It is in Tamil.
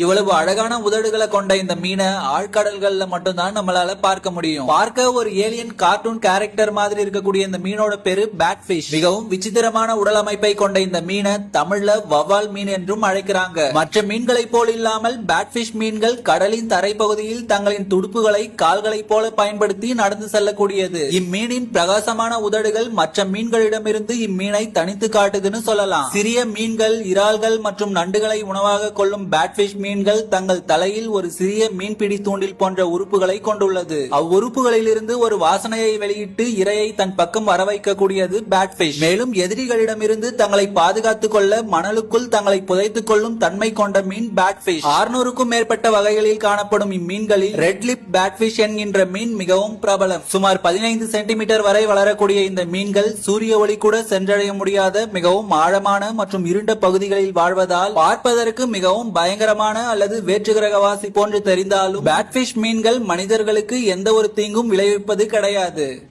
இவ்வளவு அழகான உதடுகளை கொண்ட இந்த மீனை ஆழ்கடல்கள்ல மட்டும்தான் நம்மளால பார்க்க முடியும். பார்க்க ஒரு ஏலியன் கார்ட்டூன் கேரக்டர் மாதிரி இருக்கக்கூடிய இந்த மீனோட பேரு பேட்ஃபிஷ். மிகவும் விசித்திரமான உடல் அமைப்பை கொண்ட இந்த மீனை தமிழ்ல வவ்வால் மீன் என்றும் அழைக்கிறாங்க. மற்ற மீன்களை போல் இல்லாமல் பேட்ஃபிஷ் மீன்கள் கடலின் தரைப்பகுதியில் தங்களின் துடுப்புகளை கால்களை போல பயன்படுத்தி நடந்து செல்லக்கூடியது. இம்மீனின் பிரகாசமான உதடுகள் மற்ற மீன்களிடமிருந்து இம்மீனை தனித்து காட்டுதுன்னு சொல்லலாம். சிறிய மீன்கள், இறால்கள் மற்றும் நண்டுகளை உணவாக கொள்ளும் பேட்ஃபிஷ் மீன்கள் தங்கள் தலையில் ஒரு சிறிய மீன்பிடி தூண்டில் போன்ற உறுப்புகளை கொண்டுள்ளது. அவ்வுறுப்புகளில் இருந்து ஒரு வாசனையை வெளியிட்டு இரையை தன் பக்கம் வர வைக்கக்கூடியது பேட்ஃபிஷ். மேலும் எதிரிகளிடமிருந்து தங்களை பாதுகாத்துக் கொள்ள மணலுக்குள் தங்களை புதைத்துக் கொள்ளும் தன்மை கொண்ட மீன் பேட்ஃபிஷ். 600க்கும் மேற்பட்ட வகைகளில் காணப்படும் இம்மீன்களில் ரெட் லிப் பேட்ஃபிஷ் என்கின்ற மீன் மிகவும் பிரபலம். சுமார் 15 சென்டிமீட்டர் வரை வளரக்கூடிய இந்த மீன்கள் சூரிய ஒளி கூட சென்றடைய முடியாத மிகவும் ஆழமான மற்றும் இருண்ட பகுதிகளில் வாழ்வதால் பார்ப்பதற்கு மிகவும் பயங்கரமான அல்லது வேற்றுகிரகவாசி போன்று தெரிந்தாலும் பேட்ஃபிஷ் மீன்கள் மனிதர்களுக்கு எந்த ஒரு தீங்கும் விளைவிப்பது கிடையாது.